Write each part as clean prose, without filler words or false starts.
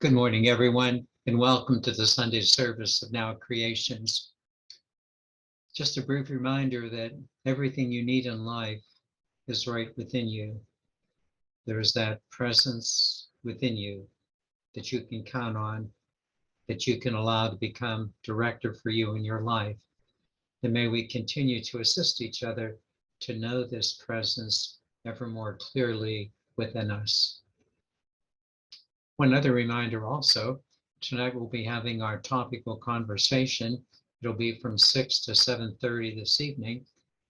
Good morning, everyone, and welcome to the Sunday service of Now Creations. Just a brief reminder that everything you need in life is right within you. There is that presence within you that you can count on, that you can allow to become director for you in your life. And may we continue to assist each other to know this presence ever more clearly within us. One other reminder also, tonight we'll be having our topical conversation. It'll be from 6 to 7:30 this evening,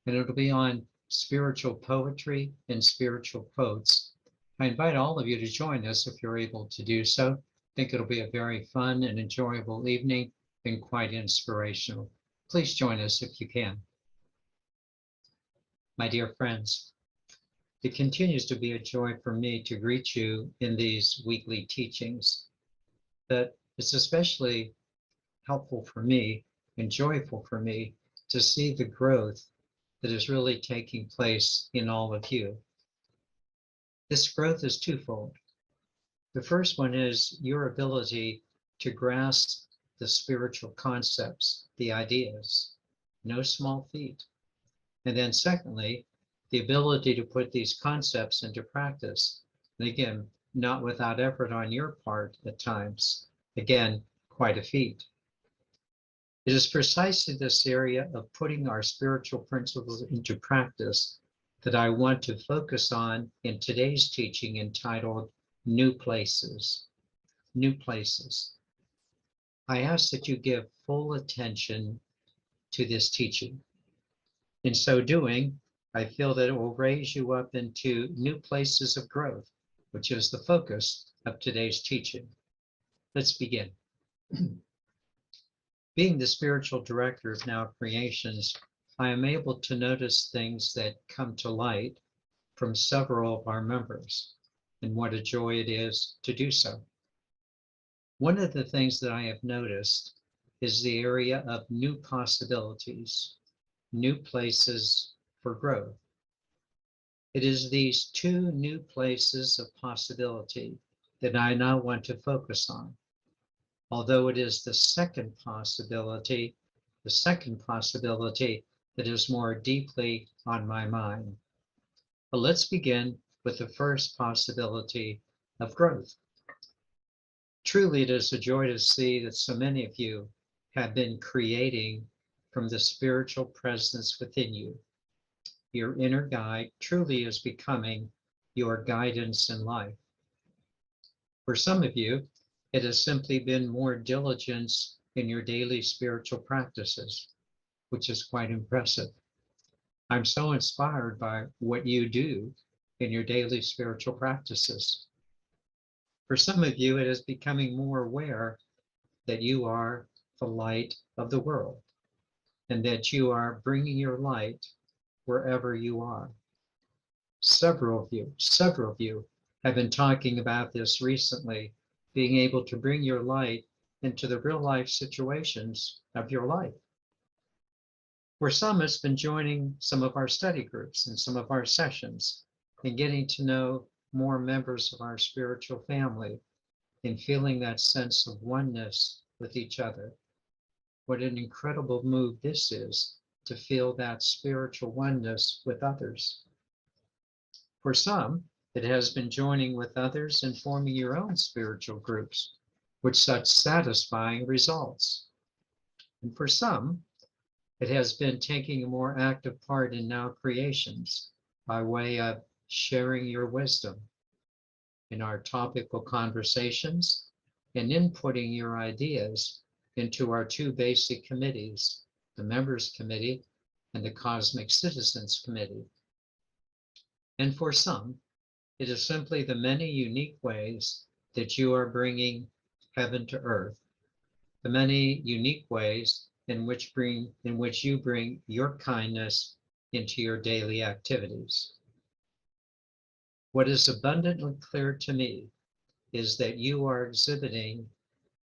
and it'll be on spiritual poetry and spiritual quotes. I invite all of you to join us if you're able to do so. I think it'll be a very fun and enjoyable evening and quite inspirational. Please join us if you can. My dear friends, it continues to be a joy for me to greet you in these weekly teachings, but it's especially helpful for me and joyful for me to see the growth that is really taking place in all of you. This growth is twofold. The first one is your ability to grasp the spiritual concepts, the ideas, no small feat. And then secondly, the ability to put these concepts into practice. And again, not without effort on your part at times. Again, quite a feat. It is precisely this area of putting our spiritual principles into practice that I want to focus on in today's teaching entitled New Places. New Places. I ask that you give full attention to this teaching. In so doing, I feel that it will raise you up into new places of growth, which is the focus of today's teaching. Let's begin. Being the spiritual director of Now Creations, I am able to notice things that come to light from several of our members, and what a joy it is to do so. One of the things that I have noticed is the area of new possibilities, new places for growth. It is these two new places of possibility that I now want to focus on. Although it is the second possibility that is more deeply on my mind. But let's begin with the first possibility of growth. Truly, it is a joy to see that so many of you have been creating from the spiritual presence within you. Your inner guide truly is becoming your guidance in life. For some of you, it has simply been more diligence in your daily spiritual practices, which is quite impressive. I'm so inspired by what you do in your daily spiritual practices. For some of you, it is becoming more aware that you are the light of the world and that you are bringing your light wherever you are. Several of you have been talking about this recently, being able to bring your light into the real life situations of your life. For some, it's been joining some of our study groups and some of our sessions and getting to know more members of our spiritual family and feeling that sense of oneness with each other. What an incredible move this is, to feel that spiritual oneness with others. For some, it has been joining with others and forming your own spiritual groups with such satisfying results. And for some, it has been taking a more active part in Now Creations by way of sharing your wisdom in our topical conversations and inputting your ideas into our two basic committees, the Members Committee and the Cosmic Citizens Committee. And for some, it is simply the many unique ways that you are bringing heaven to earth, the many unique ways in which you bring your kindness into your daily activities. What is abundantly clear to me is that you are exhibiting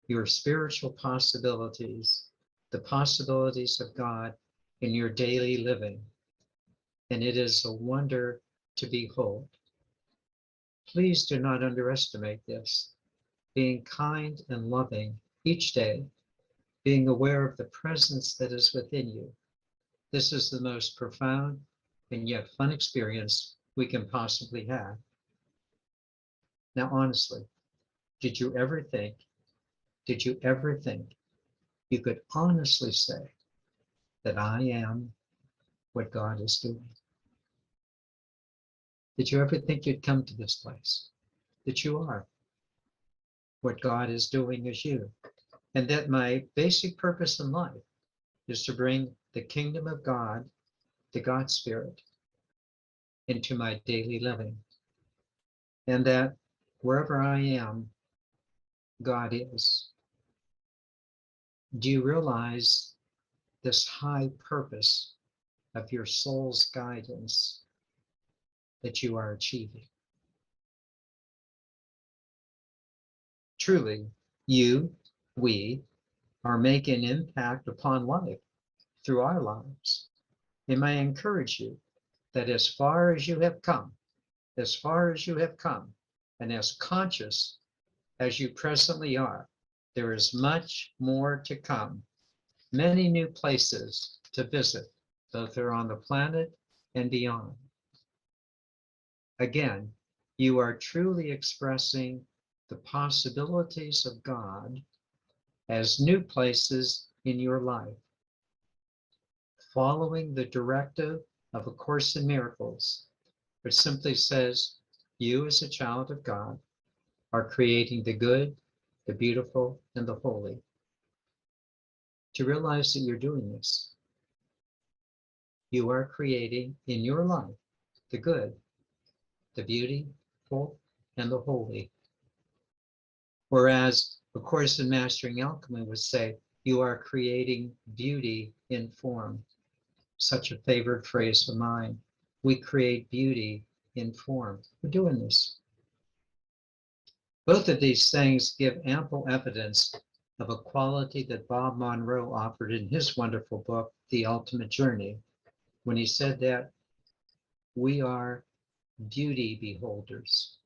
your spiritual possibilities, the possibilities of God in your daily living, and it is a wonder to behold. Please do not underestimate this. being kind and loving each day, being aware of the presence that is within you. This is the most profound and yet fun experience we can possibly have. Now, honestly, did you ever think you could honestly say that I am what God is doing? Did you ever think you'd come to this place, that you are what God is doing as you, and that my basic purpose in life is to bring the kingdom of God, the God Spirit, into my daily living, and that wherever I am, God is? Do you realize this high purpose of your soul's guidance that you are achieving? Truly, we are making an impact upon life through our lives. And I encourage you that as far as you have come, and as conscious as you presently are, there is much more to come, many new places to visit, both here on the planet and beyond. Again, you are truly expressing the possibilities of God as new places in your life, following the directive of A Course in Miracles, which simply says, you as a child of God are creating the good, the beautiful, and the holy. To realize that you're doing this, you are creating in your life the good, the beautiful, and the holy. Whereas A Course in Mastering Alchemy would say, you are creating beauty in form. Such a favorite phrase of mine. We create beauty in form. We're doing this. Both of these things give ample evidence of a quality that Bob Monroe offered in his wonderful book, The Ultimate Journey, when he said that we are beauty beholders.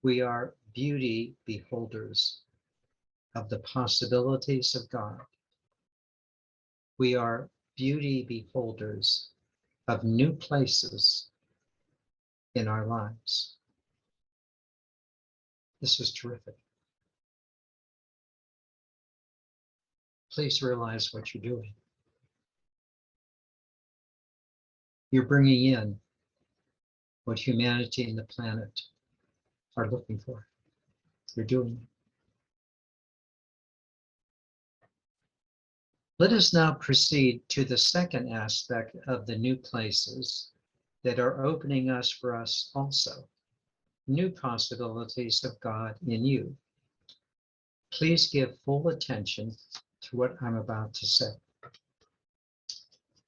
We are beauty beholders of the possibilities of God. We are beauty beholders of new places in our lives. This is terrific. Please realize what you're doing. You're bringing in what humanity and the planet are looking for. You're doing it. Let us now proceed to the second aspect of the new places that are opening us for us also, new possibilities of God in you. Please give full attention to what I'm about to say.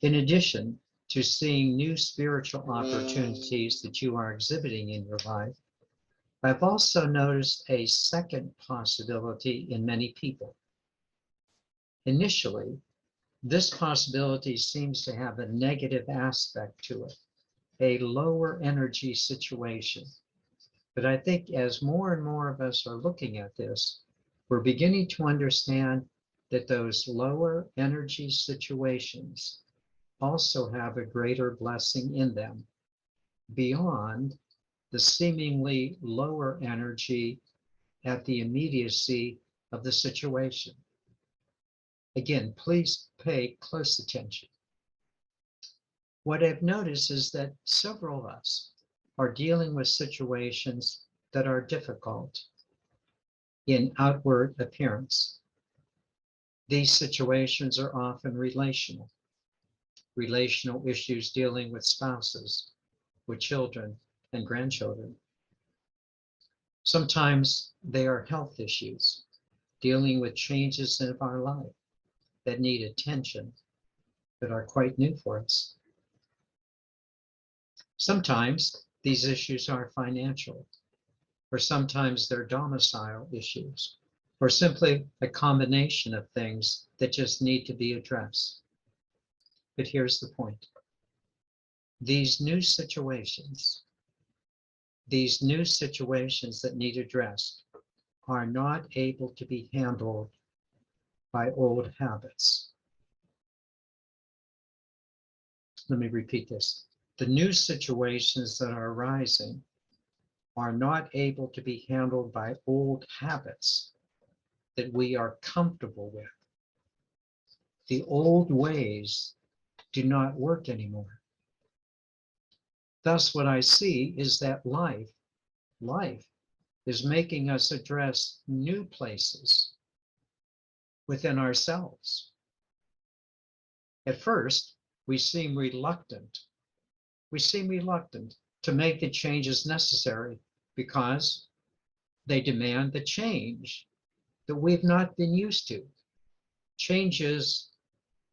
In addition to seeing new spiritual opportunities that you are exhibiting in your life, I've also noticed a second possibility in many people. Initially, this possibility seems to have a negative aspect to it, a lower energy situation. But I think as more and more of us are looking at this, we're beginning to understand that those lower energy situations also have a greater blessing in them, beyond the seemingly lower energy at the immediacy of the situation. Again, please pay close attention. What I've noticed is that several of us are dealing with situations that are difficult in outward appearance. These situations are often relational issues dealing with spouses, with children and grandchildren. Sometimes they are health issues, dealing with changes in our life that need attention, that are quite new for us. Sometimes these issues are financial, or sometimes they're domicile issues, or simply a combination of things that just need to be addressed. But here's the point. These new situations that need addressed are not able to be handled by old habits. Let me repeat this. The new situations that are arising are not able to be handled by old habits that we are comfortable with. The old ways do not work anymore. Thus, what I see is that life is making us address new places within ourselves. At first, we seem reluctant. We seem reluctant to make the changes necessary because they demand the change that we've not been used to, changes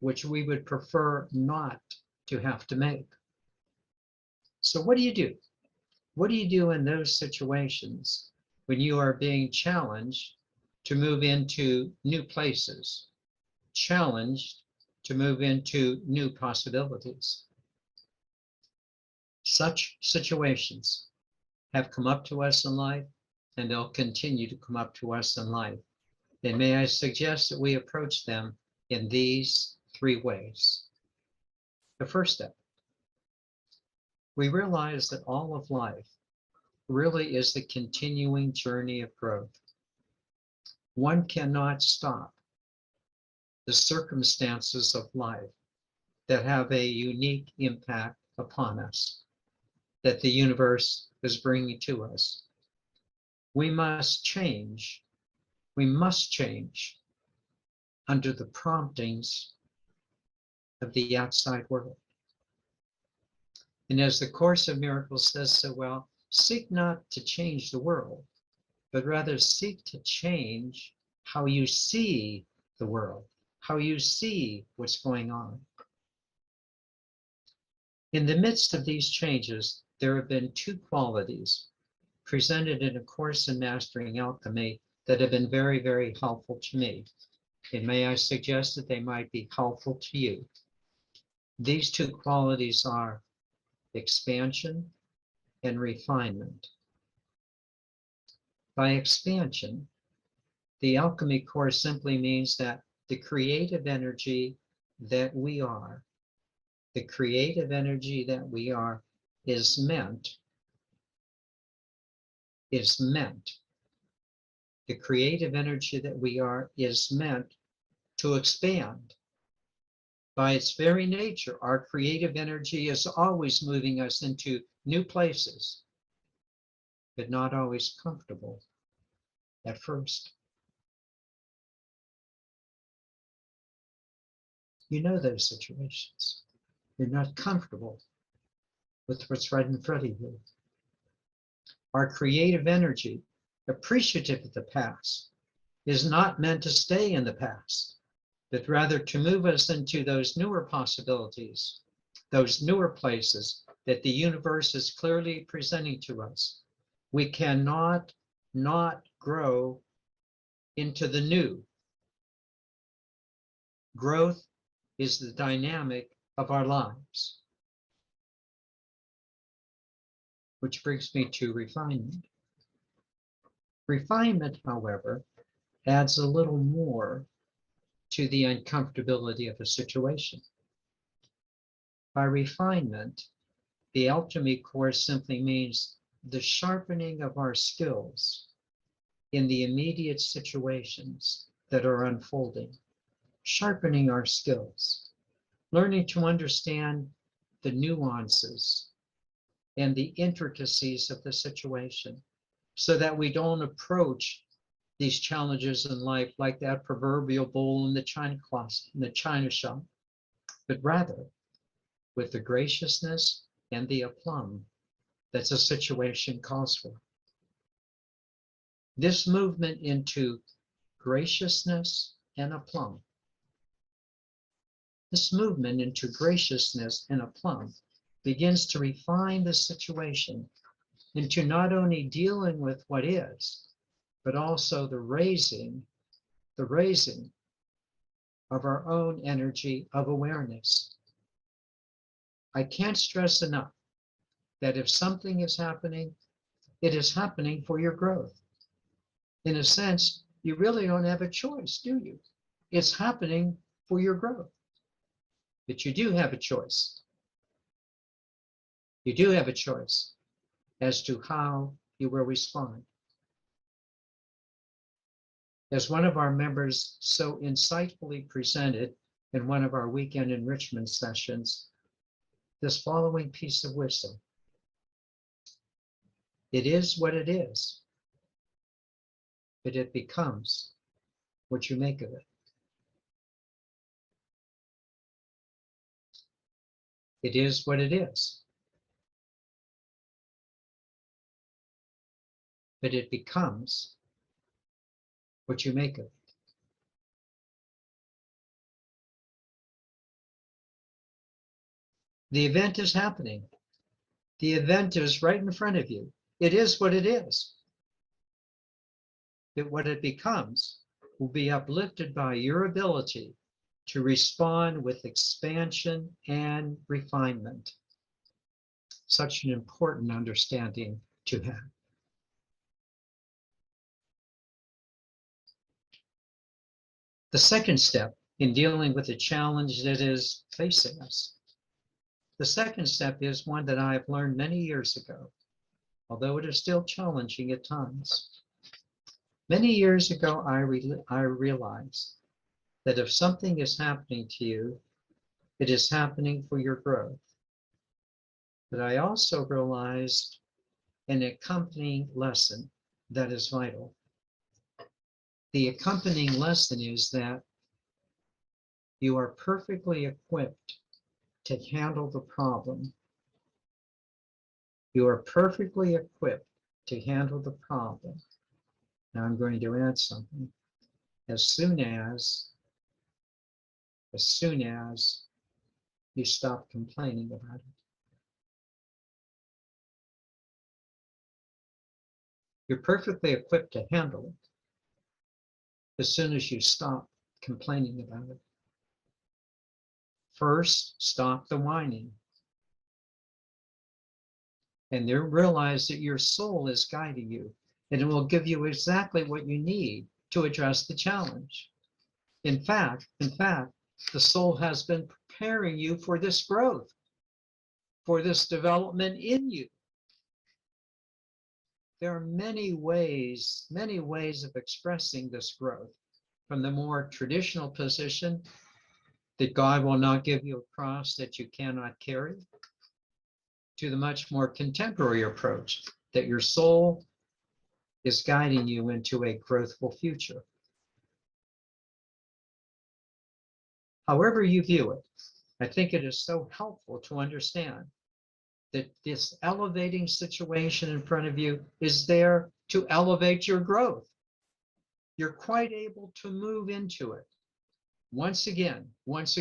which we would prefer not to have to make. So what do you do? What do you do in those situations when you are being challenged to move into new places, challenged to move into new possibilities? Such situations have come up to us in life, and they'll continue to come up to us in life. And may I suggest that we approach them in these three ways. The first step, we realize that all of life really is the continuing journey of growth. One cannot stop the circumstances of life that have a unique impact upon us, that the universe is bringing to us. We must change. We must change under the promptings of the outside world. And as the Course of Miracles says so well, seek not to change the world, but rather seek to change how you see the world, how you see what's going on. In the midst of these changes, there have been two qualities presented in A Course in Mastering Alchemy that have been very, very helpful to me. And may I suggest that they might be helpful to you. These two qualities are expansion and refinement. By expansion, the alchemy course simply means that the creative energy that we are, the creative energy that we are is meant, the creative energy that we are is meant to expand. By its very nature, our creative energy is always moving us into new places, but not always comfortable at first. You know those situations. You're not comfortable with what's right in front of you. Our creative energy, appreciative of the past, is not meant to stay in the past, but rather to move us into those newer possibilities, those newer places that the universe is clearly presenting to us. We cannot not grow into the new. Growth is the dynamic of our lives. Which brings me to refinement. Refinement, however, adds a little more to the uncomfortability of a situation. By refinement, the alchemy course simply means the sharpening of our skills in the immediate situations that are unfolding, sharpening our skills, learning to understand the nuances and the intricacies of the situation so that we don't approach these challenges in life like that proverbial bowl in the china closet, in the china shop, but rather with the graciousness and the aplomb that the situation calls for. This movement into graciousness and aplomb, begins to refine the situation into not only dealing with what is, but also the raising of our own energy of awareness. I can't stress enough that if something is happening, it is happening for your growth. in a sense, you really don't have a choice, do you? It's happening for your growth. But you do have a choice. You do have a choice as to how you will respond. As one of our members so insightfully presented in one of our weekend enrichment sessions, this following piece of wisdom. It is what it is, but it becomes what you make of it. It is what it is, but it becomes what you make of it. The event is happening. The event is right in front of you. It is what it is. But what it becomes will be uplifted by your ability to respond with expansion and refinement. Such an important understanding to have. The second step in dealing with the challenge that is facing us. The second step is one that I have learned many years ago, although it is still challenging at times. Many years ago, I realized that if something is happening to you, it is happening for your growth. But I also realized an accompanying lesson that is vital. The accompanying lesson is that you are perfectly equipped to handle the problem. You are perfectly equipped to handle the problem. Now I'm going to add something. As soon as you stop complaining about it. You're perfectly equipped to handle it as soon as you stop complaining about it. First, stop the whining. And then realize that your soul is guiding you, and it will give you exactly what you need to address the challenge. In fact, the soul has been preparing you for this growth, for this development in you. There are many ways of expressing this growth, from the more traditional position that God will not give you a cross that you cannot carry, to the much more contemporary approach that your soul is guiding you into a growthful future. However you view it, I think it is so helpful to understand that this elevating situation in front of you is there to elevate your growth. You're quite able to move into it. Once again, once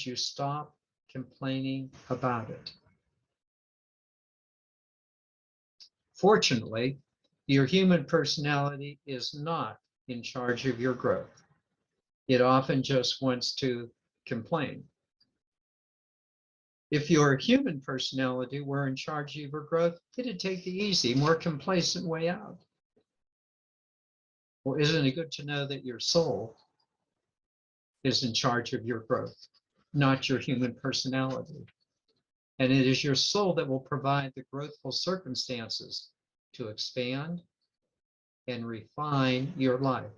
you stop complaining about it. Fortunately, your human personality is not in charge of your growth. It often just wants to complain. If your human personality were in charge of your growth, it'd take the easy, more complacent way out. Well, isn't it good to know that your soul is in charge of your growth, not your human personality? And it is your soul that will provide the growthful circumstances to expand and refine your life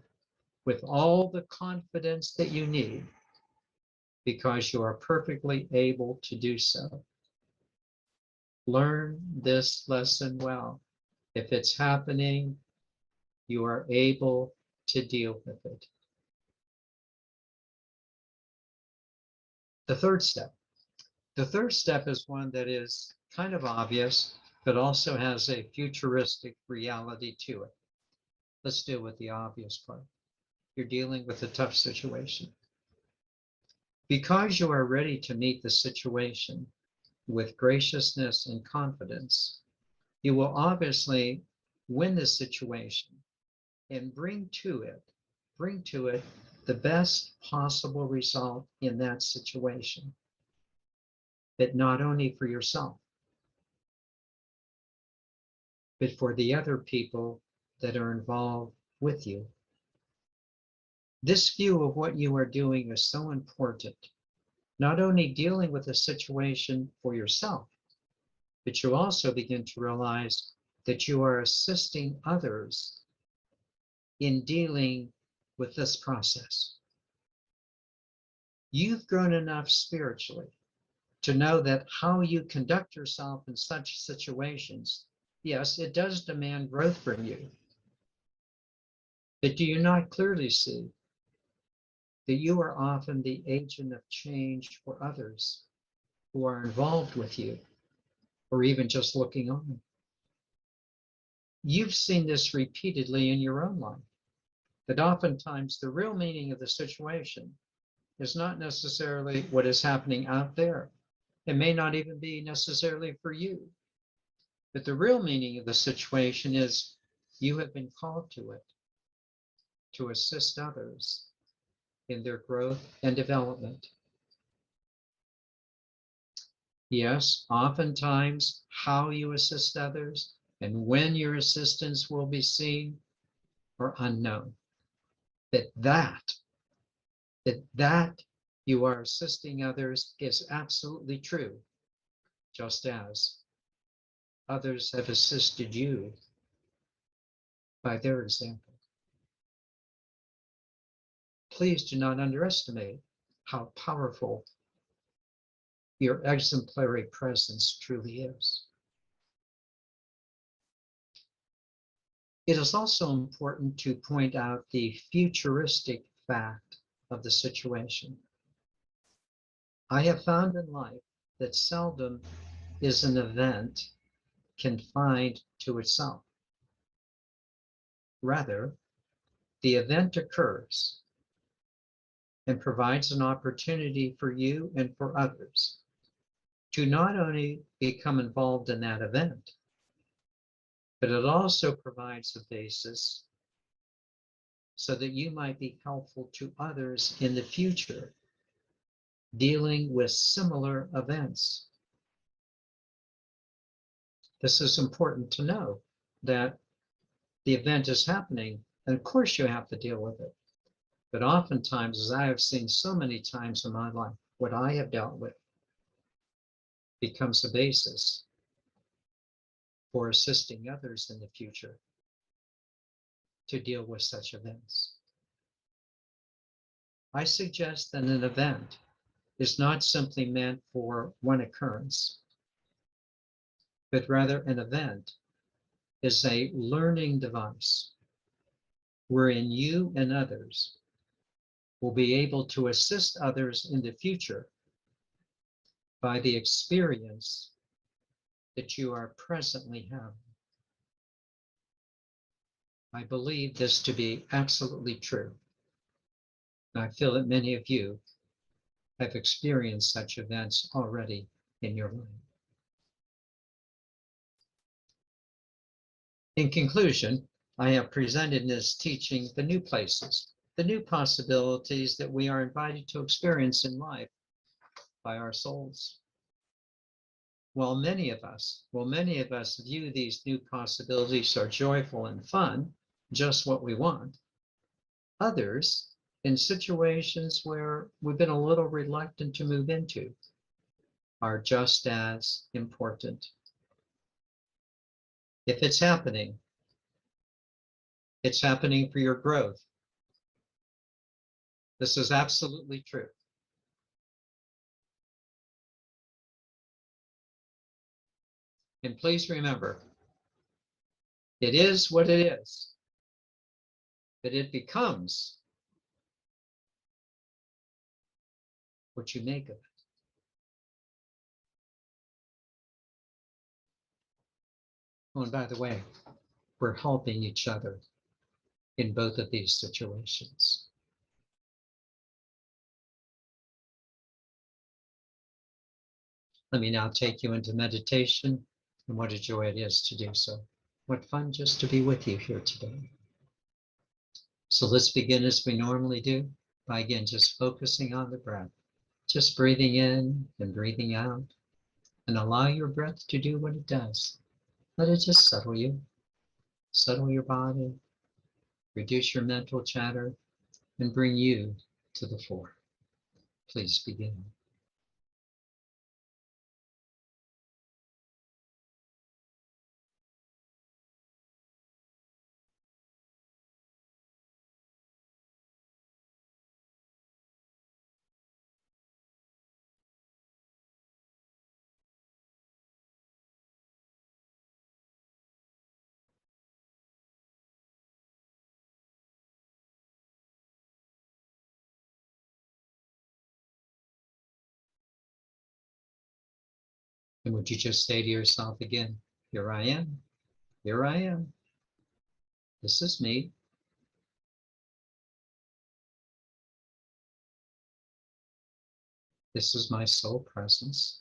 with all the confidence that you need, because you are perfectly able to do so. Learn this lesson well. If it's happening, you are able to deal with it. The third step is one that is kind of obvious, but also has a futuristic reality to it. Let's deal with the obvious part. You're dealing with a tough situation. Because you are ready to meet the situation with graciousness and confidence, you will obviously win the situation and bring to it the best possible result in that situation, but not only for yourself, but for the other people that are involved with you. This view of what you are doing is so important, not only dealing with a situation for yourself, but you also begin to realize that you are assisting others in dealing with this process. You've grown enough spiritually to know that how you conduct yourself in such situations, yes, it does demand growth from you. But do you not clearly see that you are often the agent of change for others who are involved with you, or even just looking on? You've seen this repeatedly in your own life, that oftentimes the real meaning of the situation is not necessarily what is happening out there. It may not even be necessarily for you. But the real meaning of the situation is you have been called to it, to assist others in their growth and development. Yes, oftentimes how you assist others and when your assistance will be seen are unknown. But that you are assisting others is absolutely true, just as others have assisted you by their example. Please do not underestimate how powerful your exemplary presence truly is. It is also important to point out the futuristic fact of the situation. I have found in life that seldom is an event confined to itself. Rather, the event occurs and provides an opportunity for you and for others to not only become involved in that event, but it also provides a basis so that you might be helpful to others in the future dealing with similar events. This is important to know, that the event is happening, and of course you have to deal with it. But oftentimes, as I have seen so many times in my life, what I have dealt with becomes a basis for assisting others in the future to deal with such events. I suggest that an event is not simply meant for one occurrence, but rather an event is a learning device wherein you and others will be able to assist others in the future by the experience that you are presently having. I believe this to be absolutely true. And I feel that many of you have experienced such events already in your life. In conclusion, I have presented in this teaching the new places, the new possibilities that we are invited to experience in life by our souls. While many of us view these new possibilities are joyful and fun, just what we want, others, in situations where we've been a little reluctant to move into, are just as important. If it's happening for your growth. This is absolutely true. And please remember, it is what it is, but it becomes what you make of it. Oh, and by the way, we're helping each other in both of these situations. Let me now take you into meditation, and what a joy it is to do so. What fun just to be with you here today. So let's begin as we normally do, by again just focusing on the breath, just breathing in and breathing out, and allow your breath to do what it does. Let it just settle you. Settle your body, reduce your mental chatter, and bring you to the fore. Please begin. And would you just say to yourself again, here I am, here I am. This is me. This is my soul presence.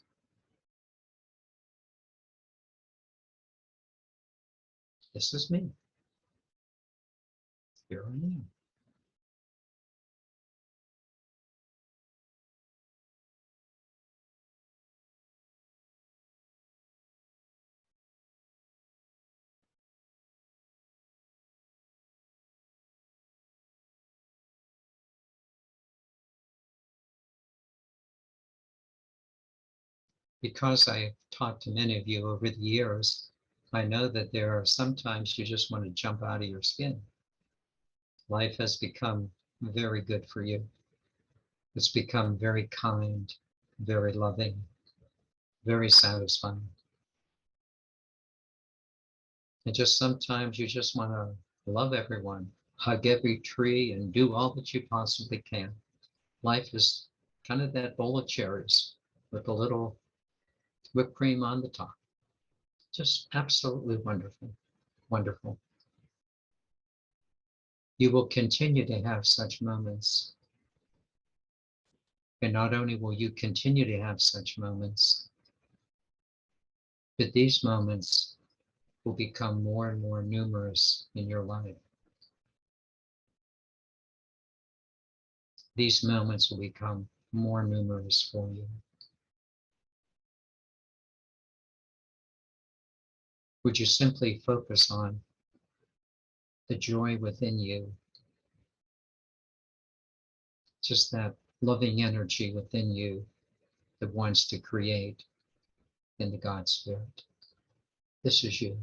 This is me. Here I am. Because I've talked to many of you over the years, I know that there are sometimes you just want to jump out of your skin. Life has become very good for you. It's become very kind, very loving, very satisfying. And just sometimes you just want to love everyone, hug every tree, and do all that you possibly can. Life is kind of that bowl of cherries with a little whipped cream on the top. Just absolutely wonderful, wonderful. You will continue to have such moments. And not only will you continue to have such moments, but these moments will become more and more numerous in your life. These moments will become more numerous for you. Would you simply focus on the joy within you, just that loving energy within you that wants to create in the God Spirit? This is you.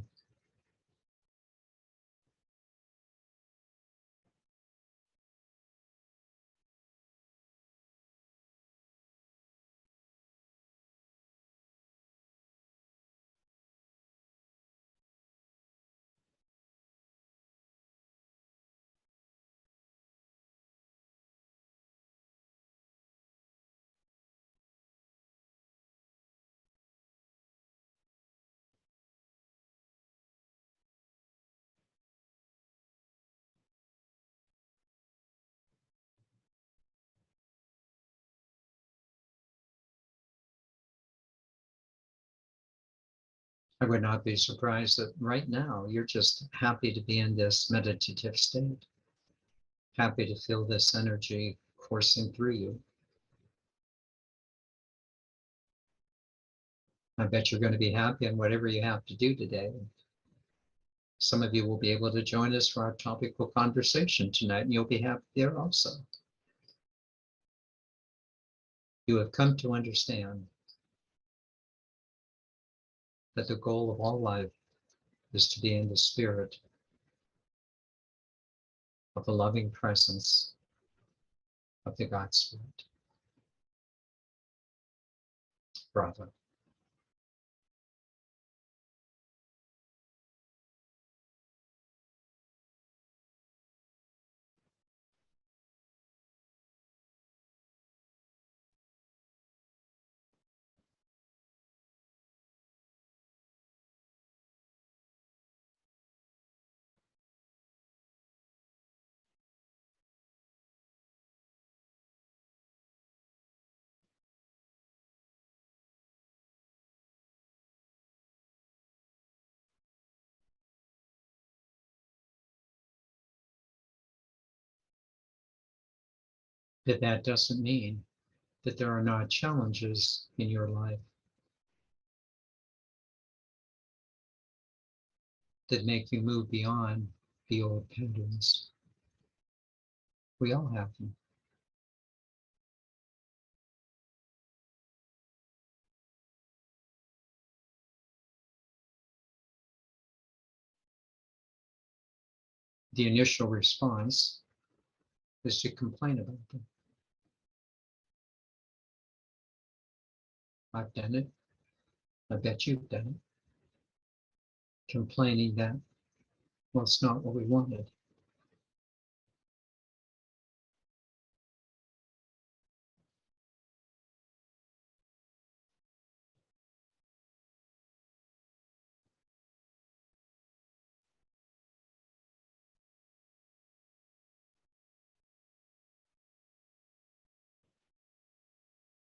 I would not be surprised that right now you're just happy to be in this meditative state, happy to feel this energy coursing through you. I bet you're going to be happy in whatever you have to do today. Some of you will be able to join us for our topical conversation tonight, and you'll be happy there also. You have come to understand that the goal of all life is to be in the spirit of the loving presence of the God Spirit. Bravo. But that doesn't mean that there are not challenges in your life. that make you move beyond the old patterns. We all have them. The initial response is to complain about them. I've done it. I bet you've done it. Complaining that, well, it's not what we wanted.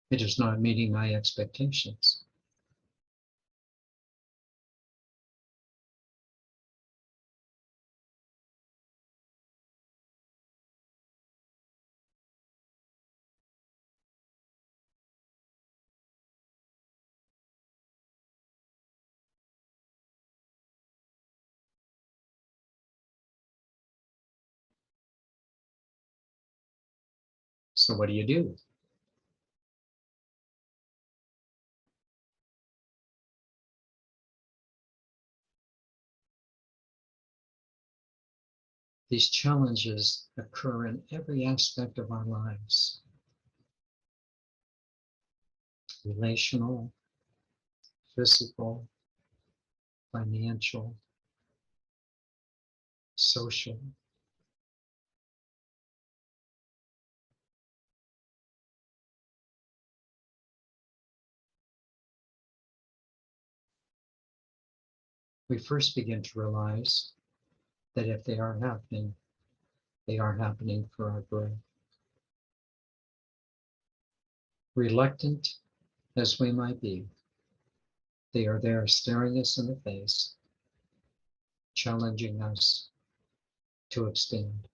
It is not meeting my expectations. So what do? These challenges occur in every aspect of our lives. Relational, physical, financial, social. We first begin to realize that if they are happening, they are happening for our growth. Reluctant as we might be, they are there staring us in the face, challenging us to expand.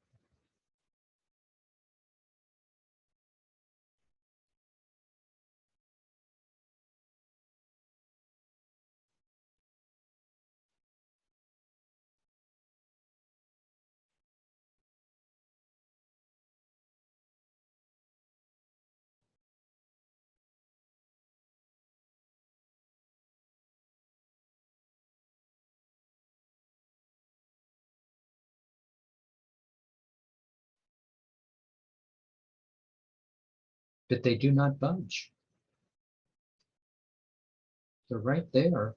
But they do not budge. They're right there,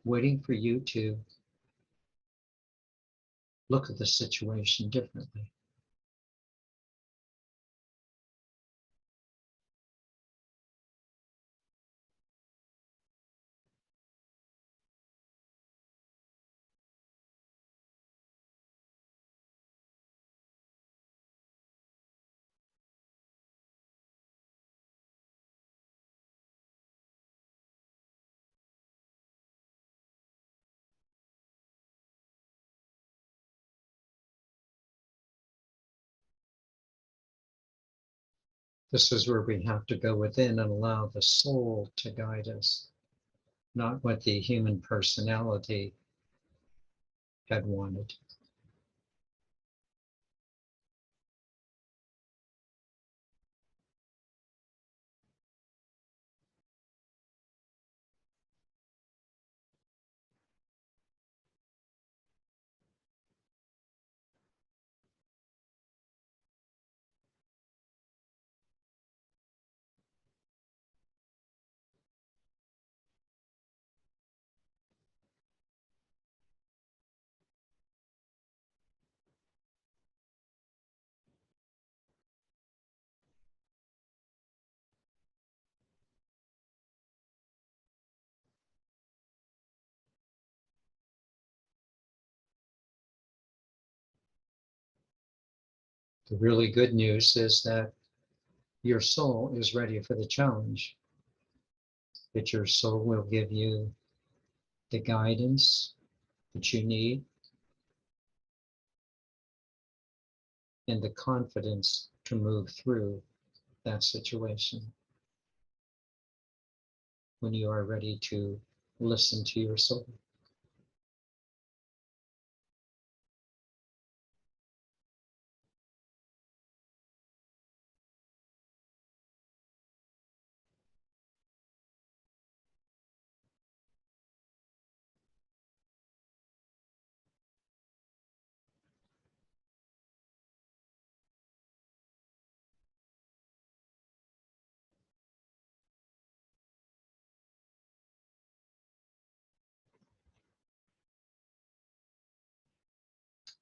waiting for you to look at the situation differently. This is where we have to go within and allow the soul to guide us, not what the human personality had wanted. The really good news is that your soul is ready for the challenge, that your soul will give you the guidance that you need and the confidence to move through that situation when you are ready to listen to your soul.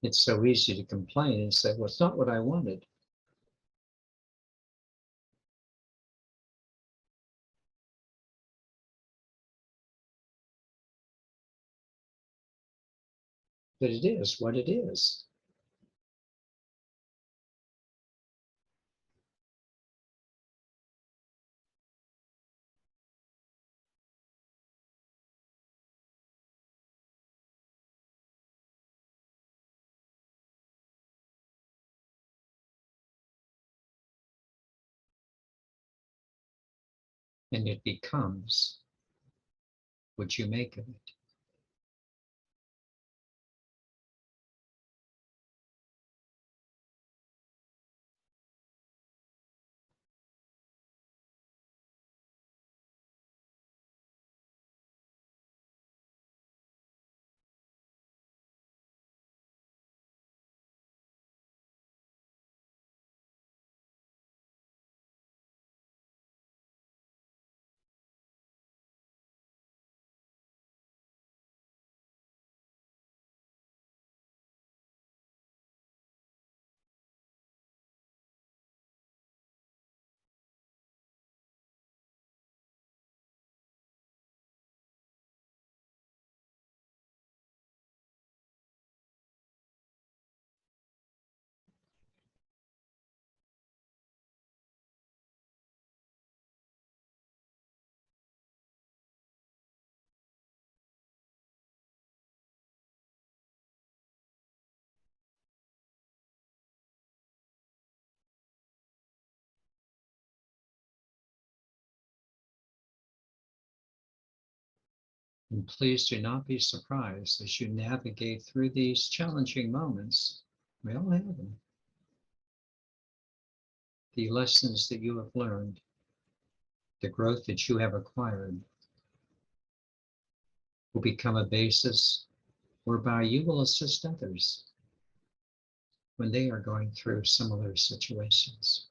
It's so easy to complain and say, well, it's not what I wanted. But it is what it is. And it becomes what you make of it. And please do not be surprised as you navigate through these challenging moments. We all have them. The lessons that you have learned, the growth that you have acquired, will become a basis whereby you will assist others when they are going through similar situations.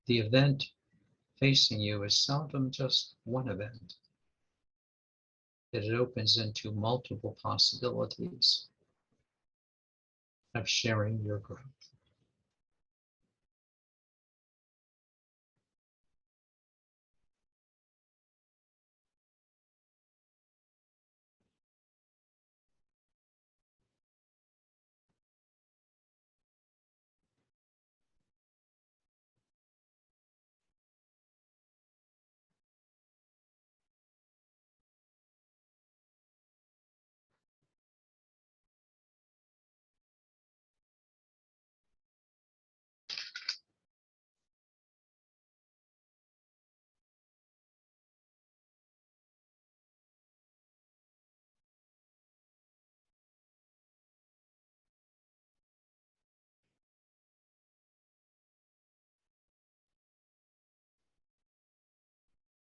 The event facing you is seldom just one event, that it opens into multiple possibilities of sharing your growth.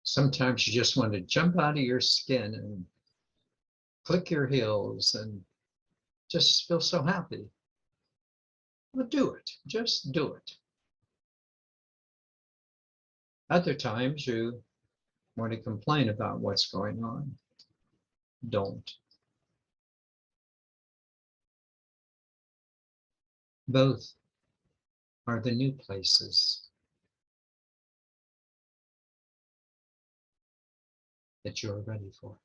Sometimes you just want to jump out of your skin and click your heels and just feel so happy. Well, do it. Just do it. Other times you want to complain about what's going on. Don't. Both are the new places that you're ready for.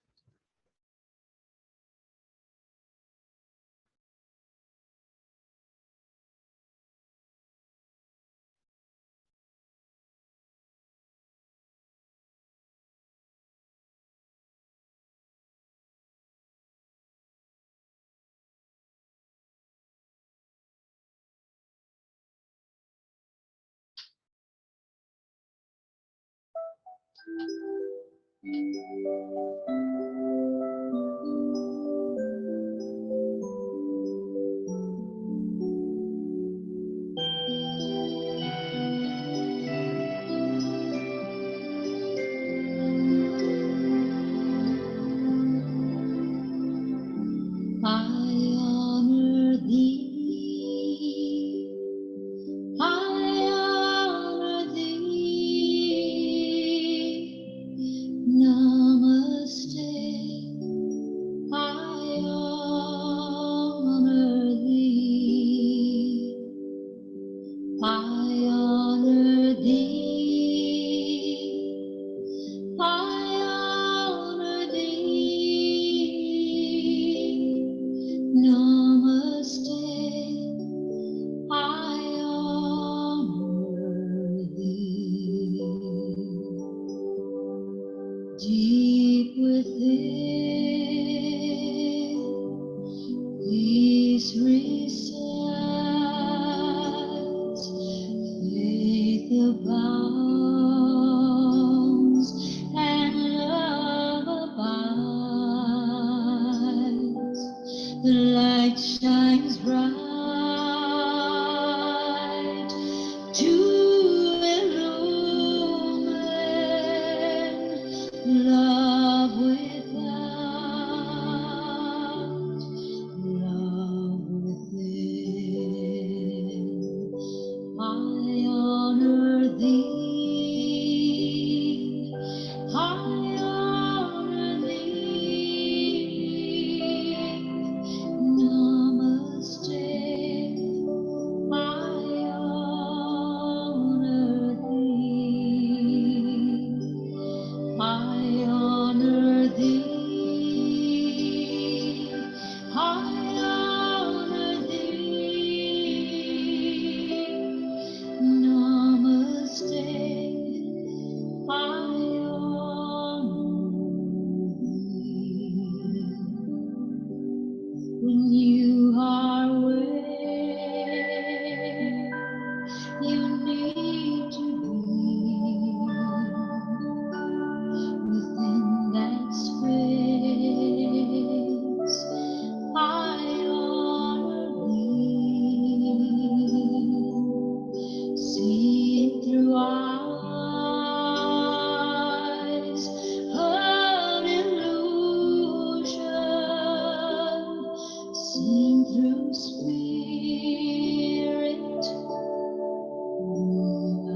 The light shines bright to illumine love without, love within. I honor thee, I honor thee. Namaste, I honor thee, I honor thee, I honor thee. Namaste, I honor thee. When you are where you need to be, within that space, I honor thee. See through eyes of illusion, seen through spirit, one.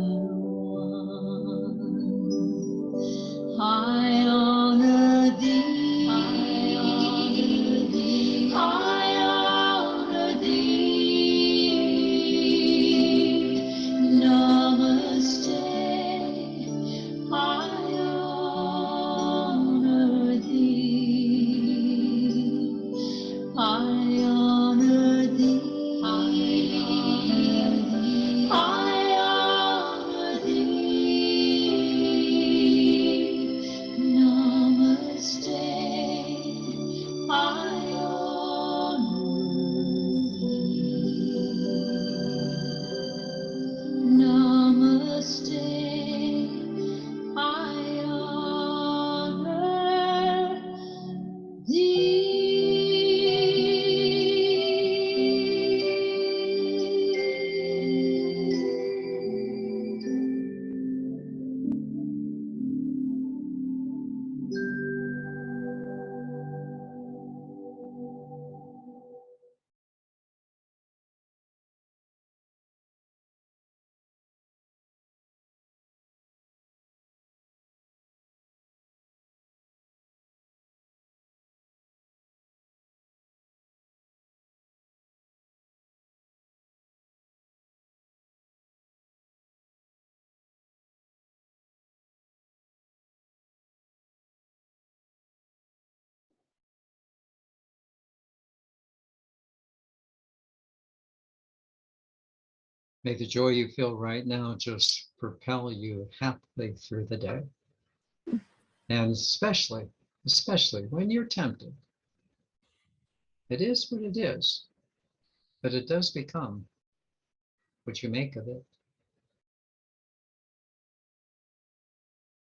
I honor thee, I honor thee, I honor thee. Namaste, I honor thee, I honor thee, I honor thee. Namaste, I honor thee. Namaste, I honor May the joy you feel right now just propel you happily through the day. And especially when you're tempted. It is what it is, but it does become what you make of it.